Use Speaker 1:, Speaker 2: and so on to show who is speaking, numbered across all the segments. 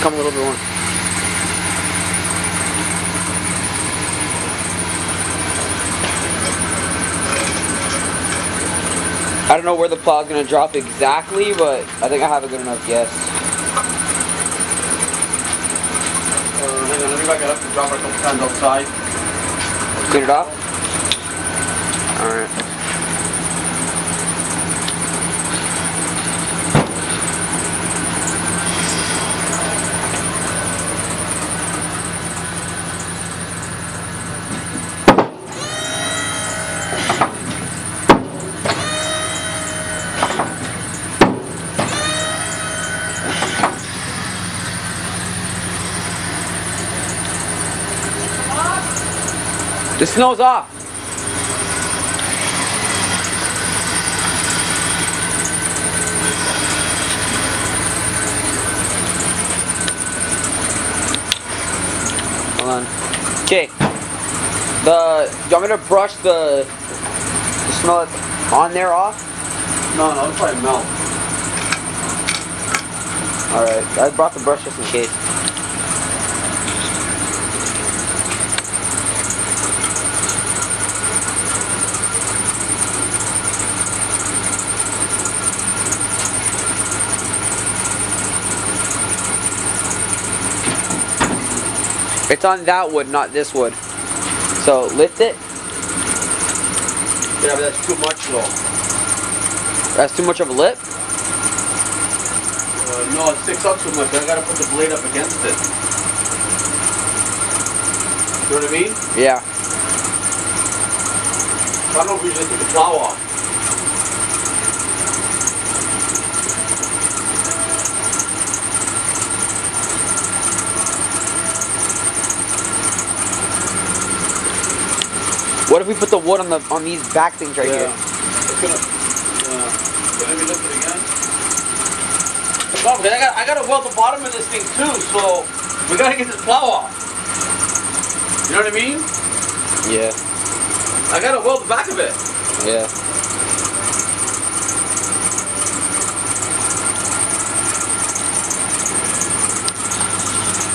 Speaker 1: come a little bit more. I don't know where the plow is going to drop exactly, but I think I have a good enough guess.
Speaker 2: Hang on, let me back it up and drop it a couple times outside.
Speaker 1: Clean it off? Alright. The snow's off. Hold on. Okay. Do you want me to brush the snow that's on there off?
Speaker 2: No, it's probably melt.
Speaker 1: Alright. I brought the brush just in case. It's on that wood, not this wood. So lift it.
Speaker 2: Yeah, but that's too much though.
Speaker 1: That's too much of a lip?
Speaker 2: No, it sticks up too much. I gotta put the blade up against it. You know what I mean?
Speaker 1: Yeah.
Speaker 2: I don't know if we usually take the plow off.
Speaker 1: What if we put the wood on these back things right here?
Speaker 2: It's gonna. Let me lift it again. No, but I gotta weld the bottom of this thing too, so we gotta get this plow off. You know what I mean?
Speaker 1: Yeah.
Speaker 2: I gotta weld the back of it.
Speaker 1: Yeah.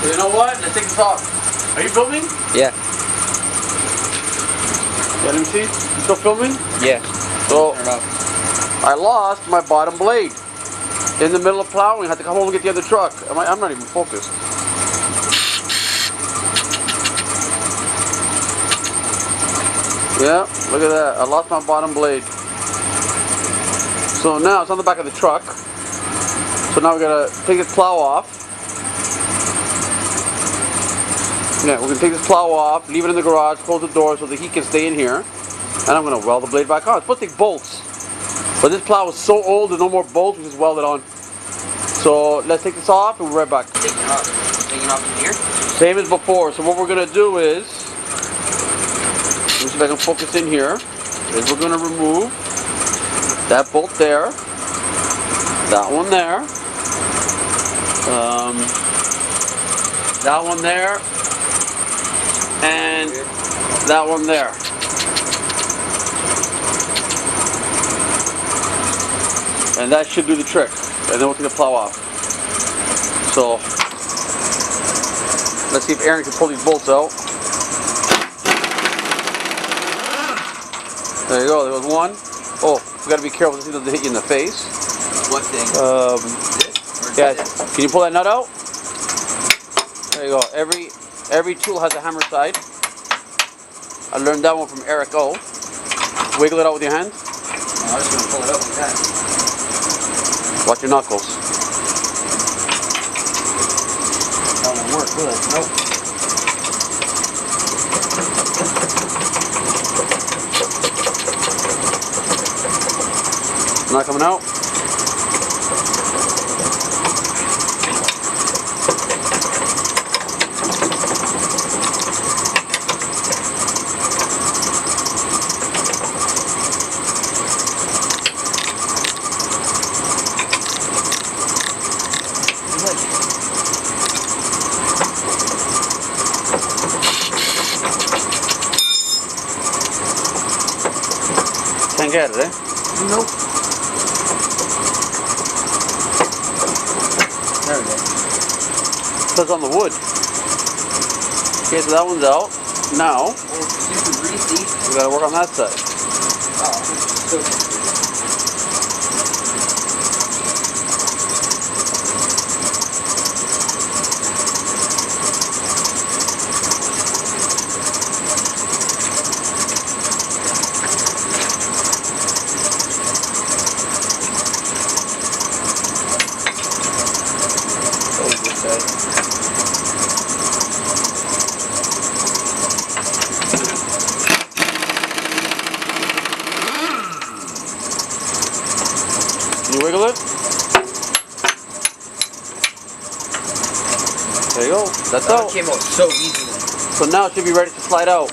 Speaker 2: So you know what? Let's take this off. Are you filming?
Speaker 1: Yeah.
Speaker 2: Yeah, let me see. You still filming?
Speaker 1: Yeah.
Speaker 2: So I lost my bottom blade in the middle of plowing. I had to come home and get the other truck. I'm not even focused. Yeah, look at that. I lost my bottom blade. So now it's on the back of the truck. So now we gotta take this plow off. Yeah, we're gonna take this plow off, leave it in the garage, close the door so the heat can stay in here. And I'm gonna weld the blade back on. It's supposed to take bolts. But this plow is so old, there's no more bolts, we just weld it on. So let's take this off and we'll be right back.
Speaker 1: Take it off in here?
Speaker 2: Same as before. So what we're gonna do is, let me see if I can focus in here, is we're gonna remove that bolt there, that one there, that one there, and that one there. And that should do the trick. And then we'll take the plow off. So let's see if Aaron can pull these bolts out. There you go, there was one. Oh, we gotta be careful this thing doesn't hit you in the face.
Speaker 1: What thing?
Speaker 2: Yeah, can you pull that nut out? There you go. Every tool has a hammer side. I learned that one from Eric O. Wiggle it out with your hand.
Speaker 1: I was just gonna pull it out like that.
Speaker 2: Watch your knuckles.
Speaker 1: That won't work, will it? Nope.
Speaker 2: Not coming out? Can't get it, eh?
Speaker 1: Nope. There we go.
Speaker 2: Because on the wood. Okay, so that one's out. Now,
Speaker 1: Super greasy.
Speaker 2: we gotta work on that side.
Speaker 1: Oh,
Speaker 2: Can you wiggle it? There you go. That's
Speaker 1: that
Speaker 2: out.
Speaker 1: came out so easily.
Speaker 2: So now it should be ready to slide out.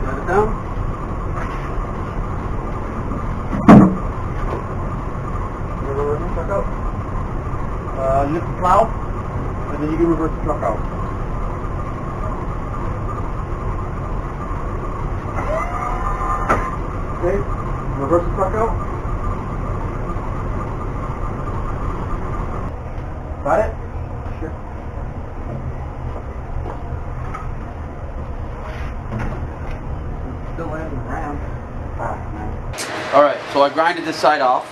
Speaker 2: Slide it down. Reverse the truck out. Lift the plow, and then you can reverse the truck out. Okay, reverse the truck out. Got it? Sure. Still lands in the ram. Alright, so I grinded this side off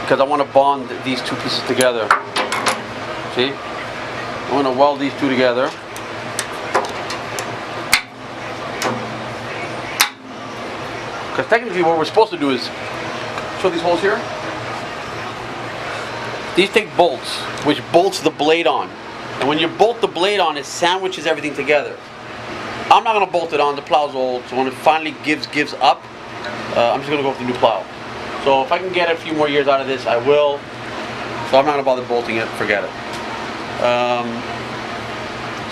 Speaker 2: because I want to bond these two pieces together. See? I want to weld these two together. Because technically what we're supposed to do is show these holes here. These take bolts, which bolts the blade on. And when you bolt the blade on, it sandwiches everything together. I'm not going to bolt it on, the plow's old, so when it finally gives up, I'm just going to go with the new plow. So if I can get a few more years out of this, I will. So I'm not going to bother bolting it, forget it.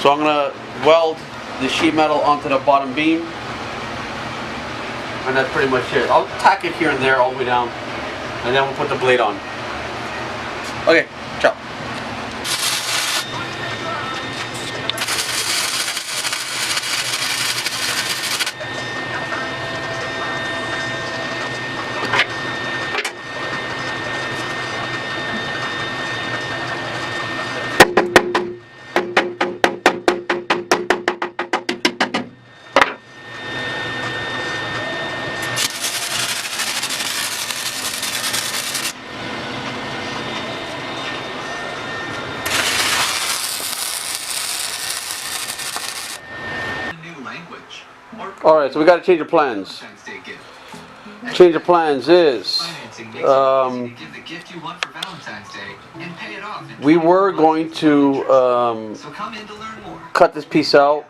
Speaker 2: So I'm going to weld the sheet metal onto the bottom beam. And that's pretty much it. I'll tack it here and there all the way down. And then we'll put the blade on. Okay, ciao. Alright, so we got to change the plans. Change of plans is we were going to cut this piece out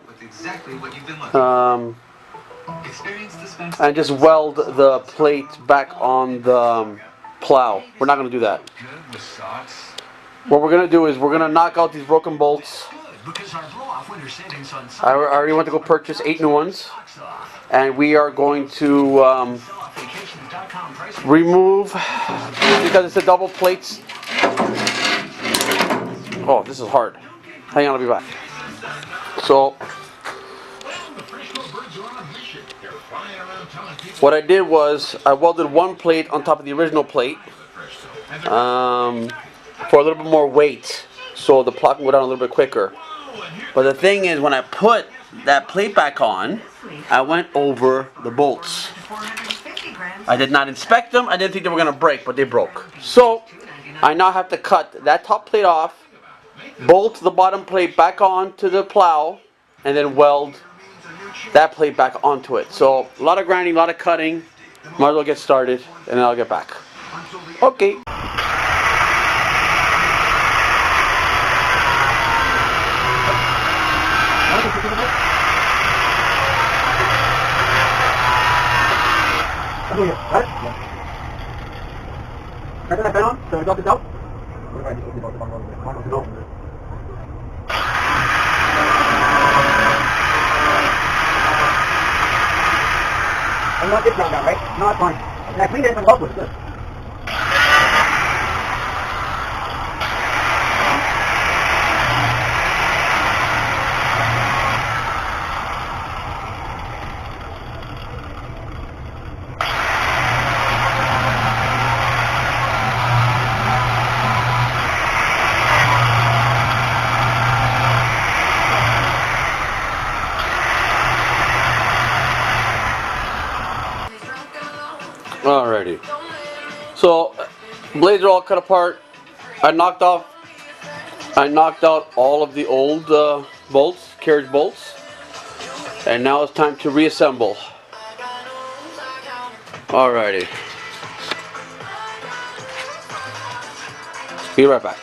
Speaker 2: and just weld the plate back on the plow. We're not going to do that. What we're going to do is we're going to knock out these broken bolts. I already went to go purchase 8 new ones, and we are going to remove, because it's a double plates. Oh, this is hard. Hang on, I'll be back. So what I did was I welded one plate on top of the original plate for a little bit more weight, so the plow can go down a little bit quicker. But the thing is, when I put that plate back on, I went over the bolts. I did not inspect them. I didn't think they were going to break, but they broke. So I now have to cut that top plate off, bolt the bottom plate back onto the plow, and then weld that plate back onto it. So a lot of grinding, a lot of cutting. Might as well get started, and then I'll get back. Okay. Turn that fan on, so we got this out. I'm not this round out, right? No, it's fine. And I cleaned it and it's good. So blades are all cut apart. I knocked out all of the old bolts, carriage bolts, and now it's time to reassemble. Alrighty. Be right back.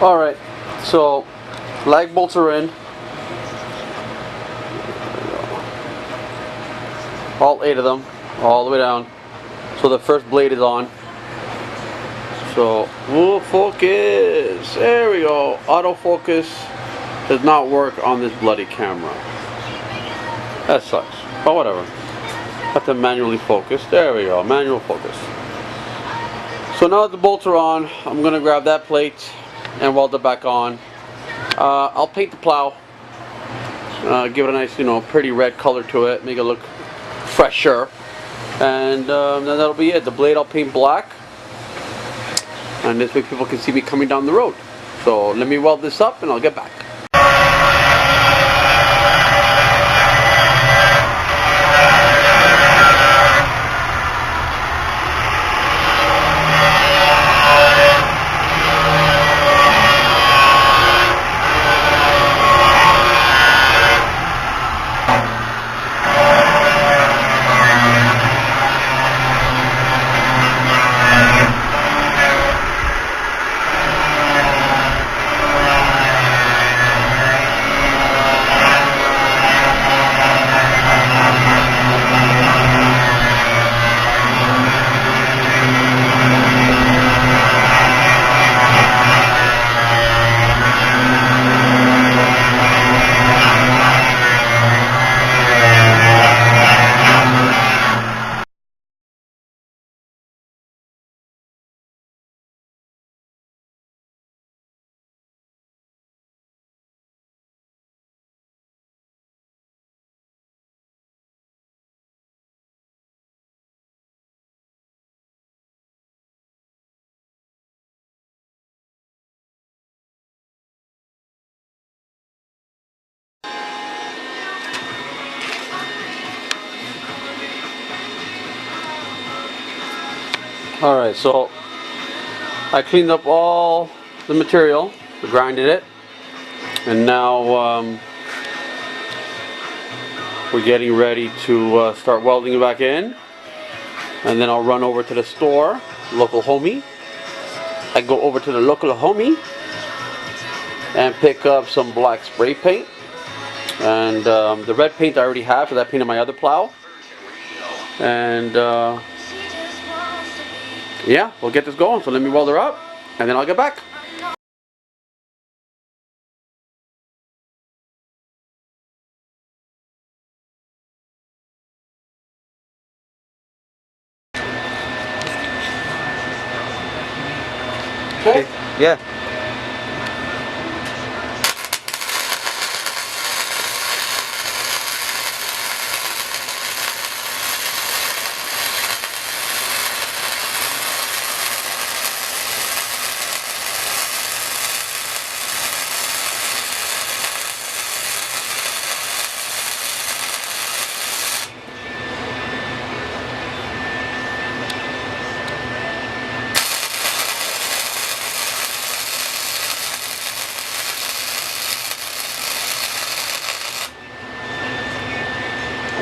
Speaker 2: Alright, so lag bolts are in. All 8 of them, all the way down. So the first blade is on. So, focus. There we go. Autofocus does not work on this bloody camera. That sucks. But whatever. Have to manually focus. There we go. Manual focus. So now that the bolts are on, I'm going to grab that plate and weld it back on. I'll paint the plow. Give it a nice, pretty red color to it. Make it look fresher. And then that'll be it. The blade I'll paint black. And this way people can see me coming down the road. So let me weld this up and I'll get back. Alright, so I cleaned up all the material, grinded it, and now we're getting ready to start welding it back in. And then I'll run over to the store, local homie. I go over to the local homie and pick up some black spray paint. And the red paint I already have, because I painted my other plow. And yeah, we'll get this going. So let me weld her up, and then I'll get back.
Speaker 1: Okay. Yeah.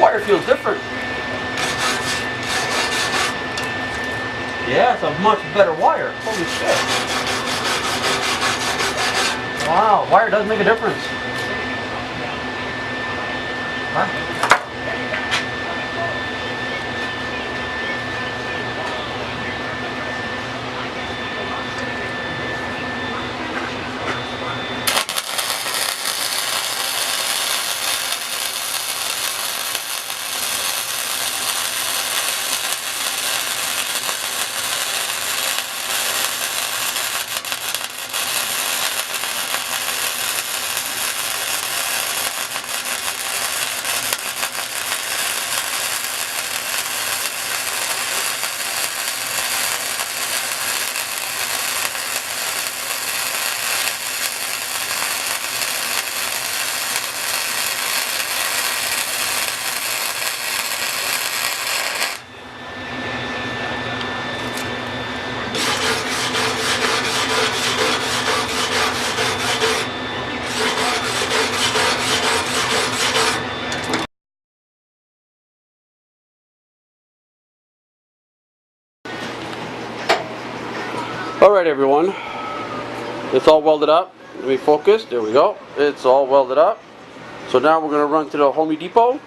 Speaker 1: Wire feels different. Yeah, it's a much better wire. Holy shit. Wow, wire does make a difference. Huh? Alright everyone, it's all welded up. Let me focus, there we go. It's all welded up. So now we're going to run to the Home Depot.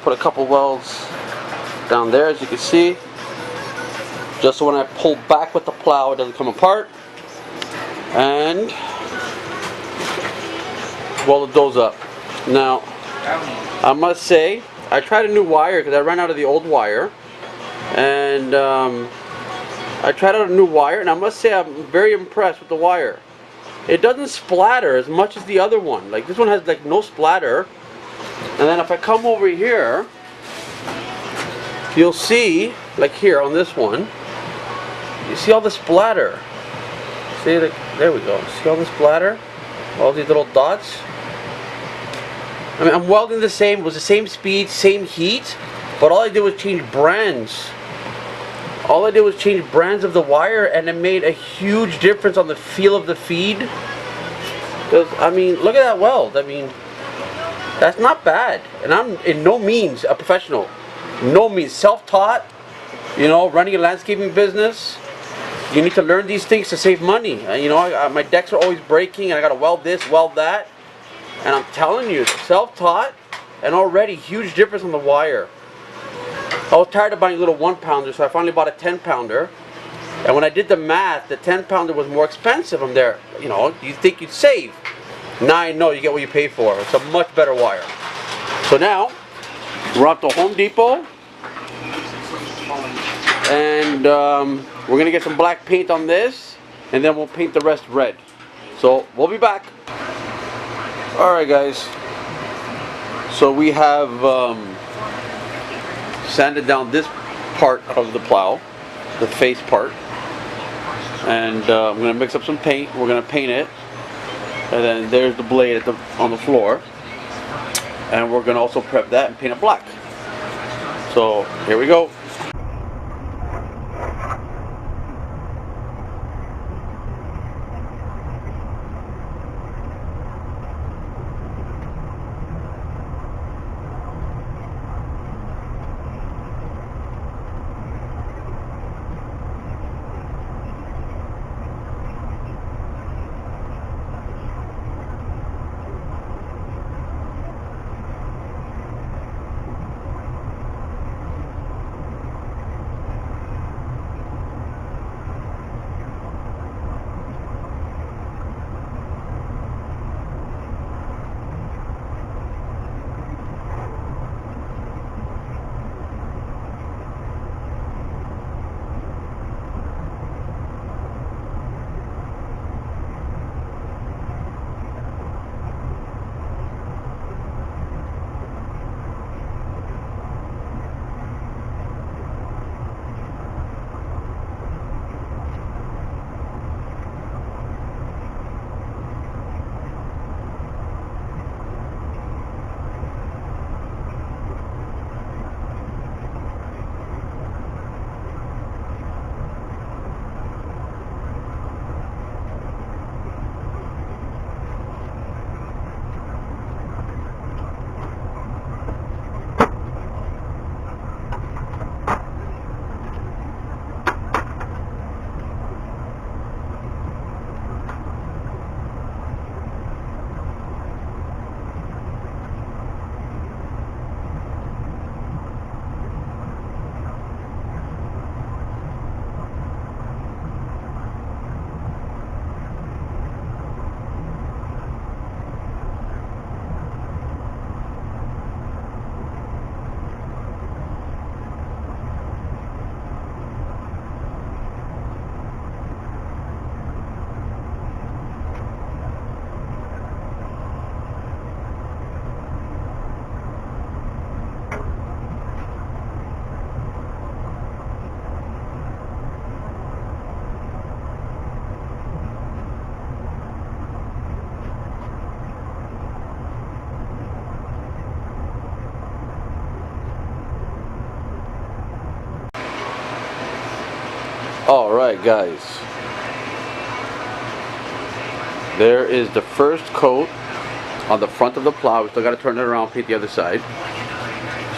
Speaker 1: Put a couple welds down there, as you can see. Just so when I pull back with the plow it doesn't come apart. And welded those up. Now, I must say, I tried a new wire because I ran out of the old wire. And I tried out a new wire, and I must say I'm very impressed with the wire. It doesn't splatter as much as the other one. Like this one has like no splatter. And then if I come over here, you'll see, like here on this one, you see all the splatter. See, like, there we go. See all the splatter? All these little dots. I mean, I'm welding the same. It was the same speed, same heat, but all I did was change brands. All I did was change brands of the wire, and it made a huge difference on the feel of the feed. Because, I mean, look at that weld. I mean, that's not bad. And I'm in no means a professional. No means self-taught. You know, running a landscaping business. You need to learn these things to save money. You know, my decks are always breaking, and I gotta weld this, weld that. And I'm telling you, self-taught, and already huge difference on the wire. I was tired of buying little 1-pounder, so I finally bought a 10-pounder. And when I did the math, the 10-pounder was more expensive. I'm there, you know, you think you'd save. Now I know you get what you pay for. It's a much better wire. So now, we're up to Home Depot. And we're going to get some black paint on this. And then we'll paint the rest red. So, we'll be back. Alright guys. So we have sanded down this part of the plow, the face part, and I'm going to mix up some paint. We're going to paint it, and then there's the blade on the floor, and we're going to also prep that and paint it black.
Speaker 2: So here we go. Alright guys, there is the first coat on the front of the plow. We still got to turn it around, paint the other side.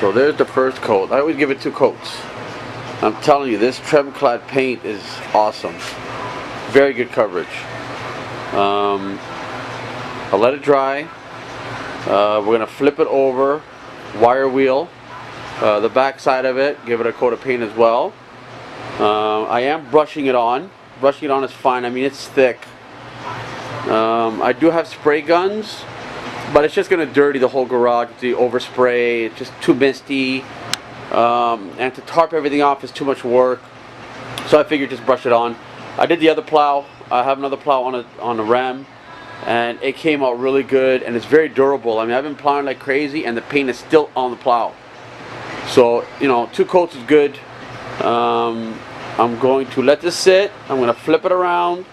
Speaker 2: So there's the first coat. I always give it 2 coats. I'm telling you, this Tremclad paint is awesome. Very good coverage. I'll let it dry. We're going to flip it over, wire wheel the back side of it, give it a coat of paint as well. I am brushing it on. Brushing it on is fine. I mean, it's thick. I do have spray guns, but it's just going to dirty the whole garage with the overspray. It's just too misty. And to tarp everything off is too much work. So I figured just brush it on. I did the other plow. I have another plow on a ram, and it came out really good, and it's very durable. I mean, I've been plowing like crazy, and the paint is still on the plow. So, you know, 2 coats is good. I'm going to let this sit. I'm going to flip it around,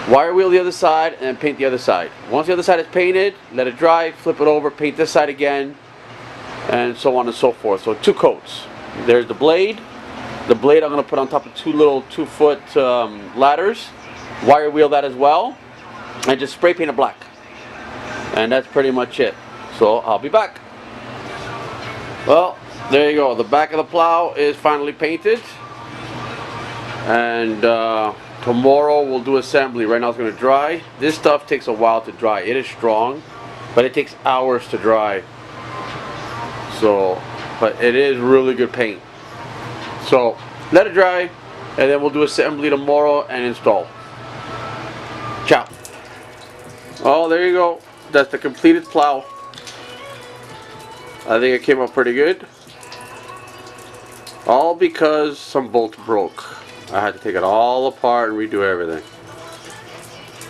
Speaker 2: wire wheel the other side, and then paint the other side. Once the other side is painted, let it dry, flip it over, paint this side again, and so on and so forth. So 2 coats. There's the blade. The blade I'm going to put on top of 2 little 2-foot ladders, wire wheel that as well, and just spray paint it black. And that's pretty much it. So I'll be back. Well, there you go. The back of the plow is finally painted. And tomorrow we'll do assembly. Right now it's going to dry. This stuff takes a while to dry. It is strong, but it takes hours to dry. So, but it is really good paint. So let it dry, and then we'll do assembly tomorrow and install. Ciao. Oh, there you go. That's the completed plow. I think it came out pretty good. All because some bolts broke. I had to take it all apart and redo everything.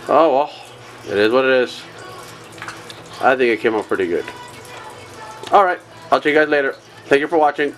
Speaker 2: Oh well, it is what it is. I think it came out pretty good. Alright, I'll see you guys later. Thank you for watching.